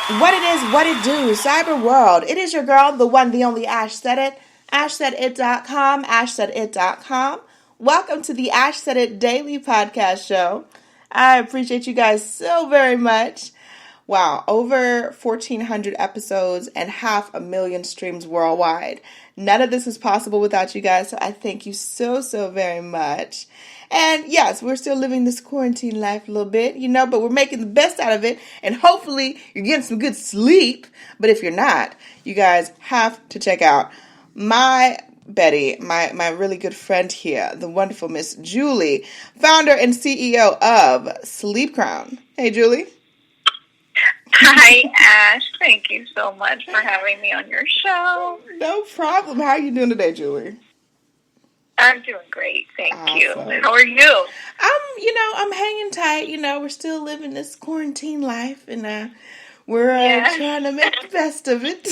What it is, what it do, cyber world. It is your girl, the one, the only Ash said it. AshSaidIt.com, AshSaidIt.com. Welcome to the Ash Said It Daily Podcast Show. I appreciate you guys so very much. Wow, over 1,400 episodes and 500,000 streams worldwide. None of this is possible without you guys, so I thank you so very much. And yes, we're still living this quarantine life a little bit, but we're making the best out of it, and hopefully you're getting some good sleep. But if you're not, you guys have to check out my Betty, my really good friend here, the wonderful Miss Julie, founder and CEO of Sleep Crown. Hey, Julie. Hi, Ash. Thank you so much for having me on your show. No problem. How are you doing today, Julie? I'm doing great. Thank you. Awesome. How are you? I'm hanging tight. We're still living this quarantine life, and we're trying to make the best of it.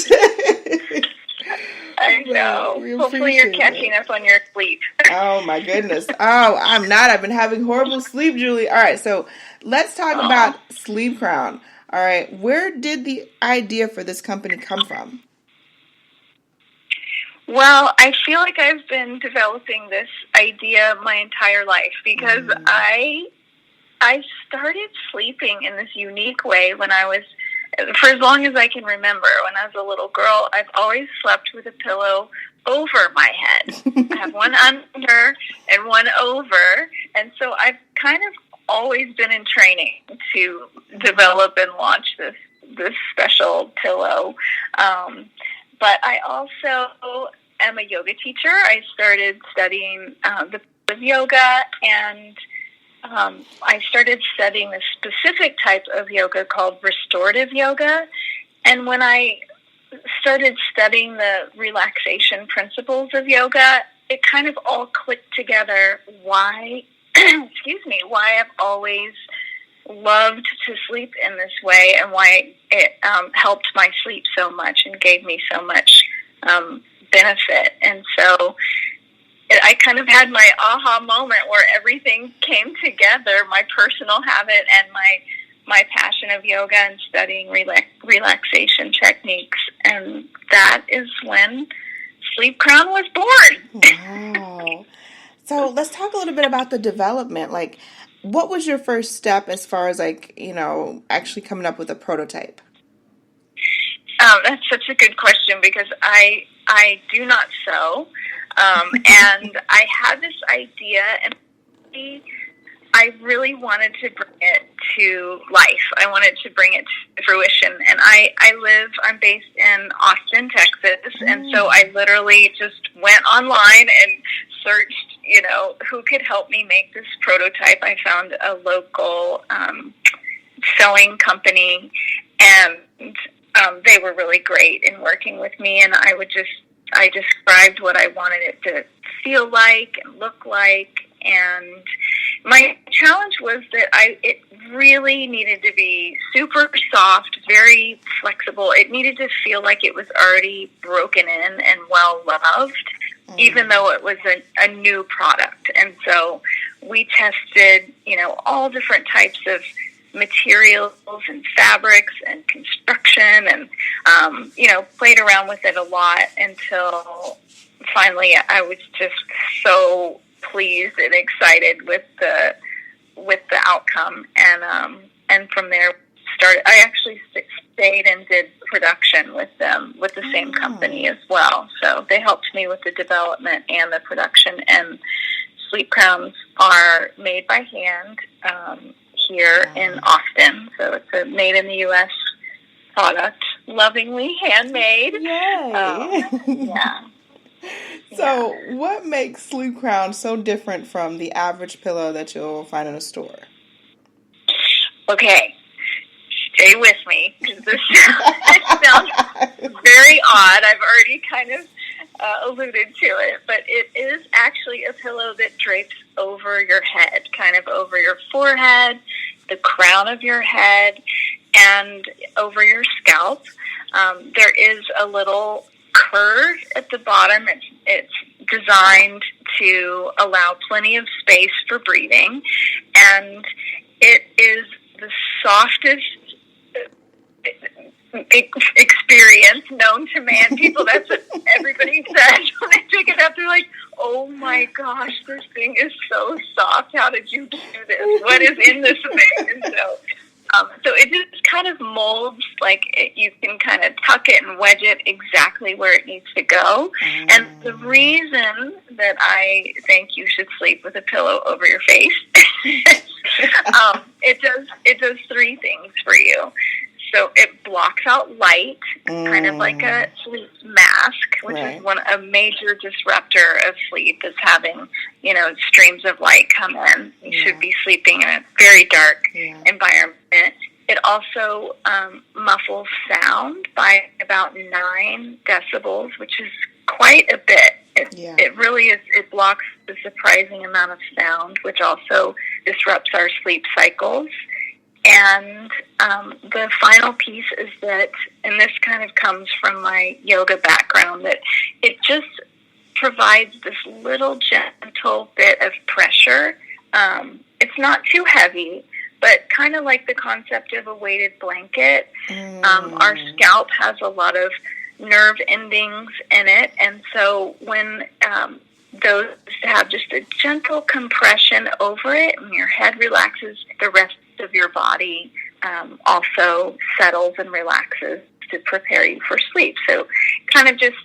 I know. Hopefully you're catching up on your sleep. Oh, my goodness. Oh, I'm not. I've been having horrible sleep, Julie. All right, so let's talk about Sleep Crown. All right, where did the idea for this company come from? Well, I feel like I've been developing this idea my entire life because I started sleeping in this unique way when I was, for as long as I can remember, when I was a little girl. I've always slept with a pillow over my head. I have one under and one over, and so I've kind of always been in training to develop and launch this special pillow. But I also am a yoga teacher. I started studying the yoga, and I started studying a specific type of yoga called restorative yoga. And when I started studying the relaxation principles of yoga, it kind of all clicked together why I've always loved to sleep in this way, and why it helped my sleep so much and gave me so much benefit. And so I kind of had my aha moment where everything came together, my personal habit and my passion of yoga and studying relaxation techniques. And that is when Sleep Crown was born. Wow. So let's talk a little bit about the development. Like, what was your first step as far as actually coming up with a prototype? That's such a good question because I do not sew, and I had this idea, and I really wanted to bring it to life. I wanted to bring it to fruition, and I'm based in Austin, Texas, and so I literally just went online and searched, who could help me make this prototype. I found a local sewing company, and they were really great in working with me, and I described what I wanted it to feel like and look like, and my challenge was that it really needed to be super soft, very flexible. It needed to feel like it was already broken in and well loved, even though it was a new product. And so we tested, all different types of materials and fabrics and construction, and played around with it a lot until finally I was just so pleased and excited with the outcome, and from there started. I actually stayed and did production with them, with the same company as well. So they helped me with the development and the production. And Sleep Crowns are made by hand here in Austin. So it's a made in the U.S. product, lovingly handmade. Yay! Yeah. So what makes Sleep Crown so different from the average pillow that you'll find in a store? Okay, stay with me, because this sounds very odd. I've already kind of alluded to it, but it is actually a pillow that drapes over your head, kind of over your forehead, the crown of your head, and over your scalp. There is a little curve at the bottom. It's designed to allow plenty of space for breathing, and it is the softest experience known to man. People, that's what everybody says when they pick it up. They're like, oh my gosh, this thing is so soft. How did you do this? What is in this thing? And so it just kind of molds, like you can kind of tuck it and wedge it exactly where it needs to go. And the reason that I think you should sleep with a pillow over your face, it does three things for you. So it blocks out light, kind of like a sleep mask, which is a major disruptor of sleep, is having, streams of light come in. You should be sleeping in a very dark environment. It also muffles sound by about 9 decibels, which is quite a bit. It really is. It blocks a surprising amount of sound, which also disrupts our sleep cycles. And the final piece is that, and this kind of comes from my yoga background, that it just provides this little gentle bit of pressure. It's not too heavy, but kind of like the concept of a weighted blanket. Our scalp has a lot of nerve endings in it, and so when those have just a gentle compression over it, and your head relaxes, the rest of your body also settles and relaxes to prepare you for sleep. So kind of just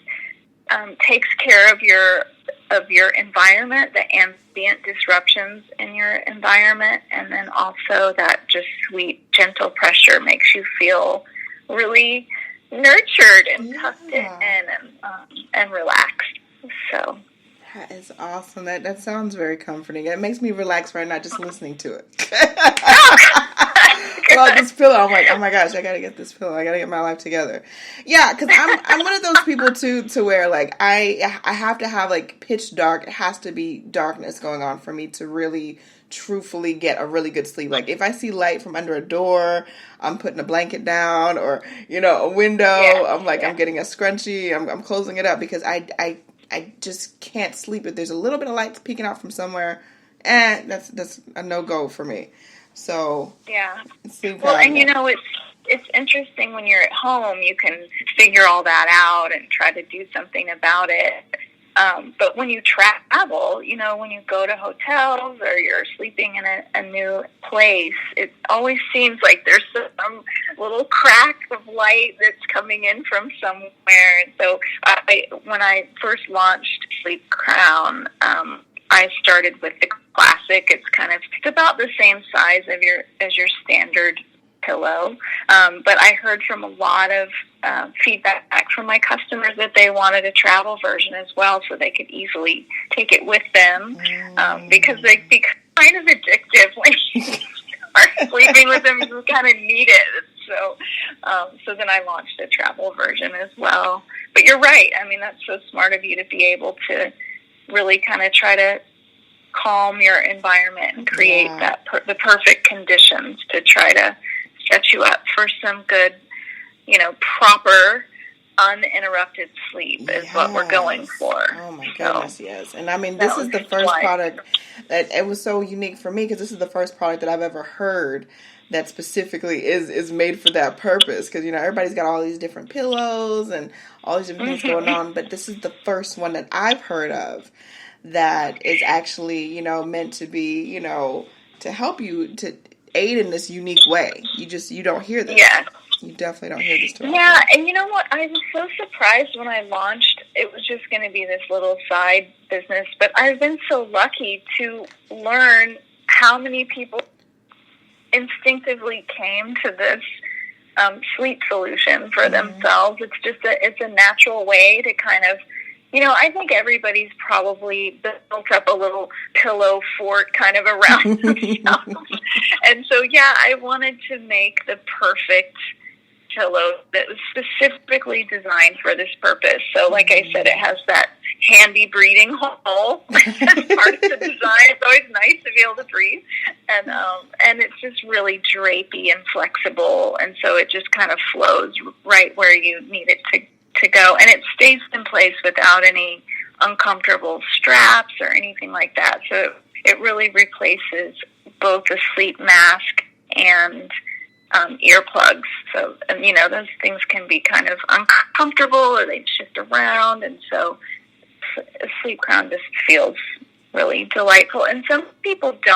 takes care of your environment, the ambient disruptions in your environment, and then also that just sweet, gentle pressure makes you feel really nurtured and tucked in and relaxed. So that is awesome. That sounds very comforting. It makes me relax right now just listening to it. Well, this pillow, I'm like, oh my gosh, I gotta get this pillow. I gotta get my life together. Yeah, because I'm one of those people too, to where like I have to have like pitch dark. It has to be darkness going on for me to really truthfully get a really good sleep. Like if I see light from under a door, I'm putting a blanket down, or a window. I'm like, I'm getting a scrunchie. I'm closing it up, because I just can't sleep if there's a little bit of light peeking out from somewhere. That's a no-go for me. So well, and it's interesting when you're at home, you can figure all that out and try to do something about it. But when you travel, when you go to hotels or you're sleeping in a new place, it always seems like there's some little crack of light that's coming in from somewhere. And so when I first launched Sleep Crown, I started with the classic. It's about the same size as your standard pillow. But I heard from a lot of feedback from my customers that they wanted a travel version as well, so they could easily take it with them, because they become kind of addictive when you start sleeping with them. You kind of need it. So then I launched a travel version as well. But you're right. I mean, that's so smart of you to be able to really kind of try to calm your environment and create the perfect conditions to try to set you up for some good, proper, uninterrupted sleep is what we're going for. Oh my goodness, yes. And I mean, this is the first product that it was so unique for me, because this is the first product that I've ever heard that specifically is made for that purpose. Because, everybody's got all these different pillows and all these different things going on, but this is the first one that I've heard of that is actually, meant to be, to help you to aid in this unique way. You don't hear this. Yeah. You definitely don't hear this too often. Yeah, and you know what? I was so surprised when I launched. It was just going to be this little side business, but I've been so lucky to learn how many people instinctively came to this sleep solution for themselves. It's a natural way to kind of, I think everybody's probably built up a little pillow fort kind of around themselves. And so, I wanted to make the perfect pillow that was specifically designed for this purpose. So, like I said, it has that handy breathing hole as part of the design. It's always nice to be able to breathe. And it's just really drapey and flexible. And so it just kind of flows right where you need it to go. And it stays in place without any uncomfortable straps or anything like that. So it really replaces both a sleep mask and earplugs. So, and those things can be kind of uncomfortable, or they shift around, and so a sleep crown just feels really delightful. And some people put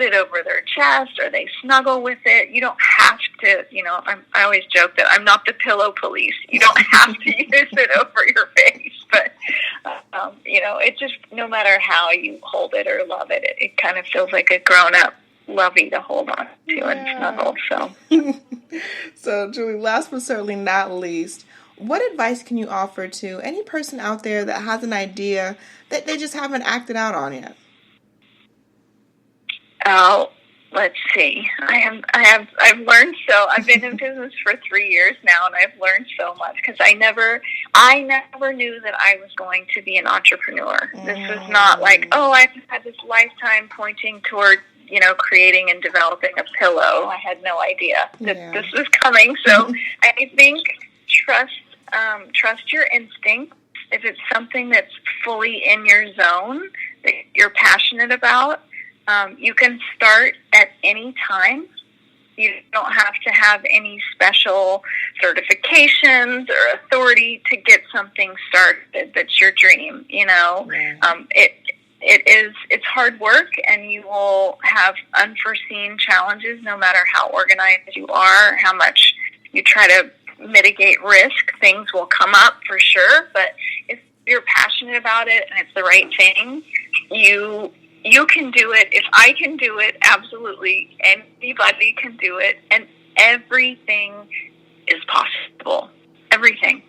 it over their chest, or they snuggle with it. You don't have to, I always joke that I'm not the pillow police. You don't have to use it over your face, but, it just, no matter how you hold it or love it, it kind of feels like a grown-up lovey to hold on to and snuggle. So, So, Julie, last but certainly not least, what advice can you offer to any person out there that has an idea that they just haven't acted out on yet? Oh, let's see. I've learned so. I've been in business for 3 years now, and I've learned so much because I never knew that I was going to be an entrepreneur. This was not like, I've had this lifetime pointing toward, creating and developing a pillow. I had no idea that this was coming. So I think trust your instincts. If it's something that's fully in your zone that you're passionate about, you can start at any time. You don't have to have any special certifications or authority to get something started that's your dream. It's hard work, and you will have unforeseen challenges no matter how organized you are, how much you try to mitigate risk. Things will come up for sure, but if you're passionate about it and it's the right thing, you can do it. If I can do it, absolutely anybody can do it, and everything is possible. Everything.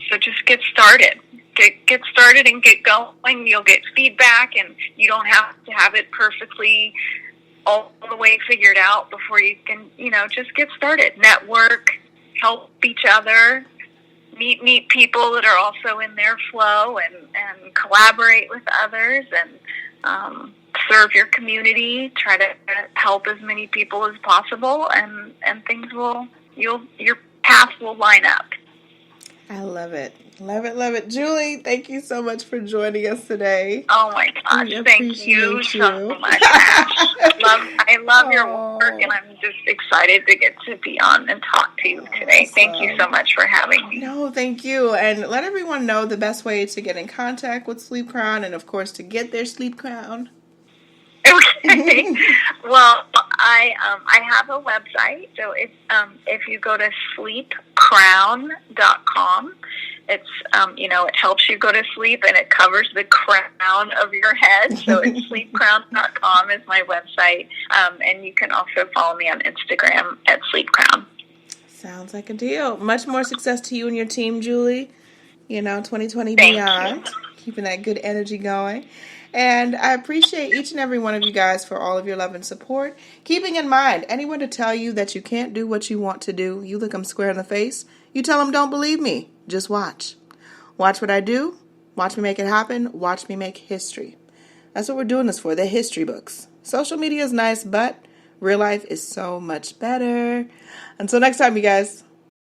So just get started. Get started and get going. You'll get feedback, and you don't have to have it perfectly all the way figured out before you can, just get started. Network, help each other, meet people that are also in their flow, and collaborate with others, and serve your community. Try to help as many people as possible, and things your path will line up. I love it. Love it, love it. Julie, thank you so much for joining us today. Oh my gosh, thank you so much, Ash. I love your work, and I'm just excited to get to be on and talk to you today. Awesome. Thank you so much for having me. No, thank you. And let everyone know the best way to get in contact with Sleep Crown, and of course to get their Sleep Crown. Okay. Well, I have a website, so it's if you go to sleepcrown.com, it's it helps you go to sleep, and it covers the crown of your head. So it's sleepcrown.com is my website, and you can also follow me on Instagram at sleepcrown. Sounds like a deal. Much more success to you and your team, Julie. 2020 Thank beyond, you. Keeping that good energy going. And I appreciate each and every one of you guys for all of your love and support. Keeping in mind, anyone to tell you that you can't do what you want to do, you look them square in the face. You tell them, don't believe me. Just watch. Watch what I do. Watch me make it happen. Watch me make history. That's what we're doing this for. They're history books. Social media is nice, but real life is so much better. Until next time, you guys.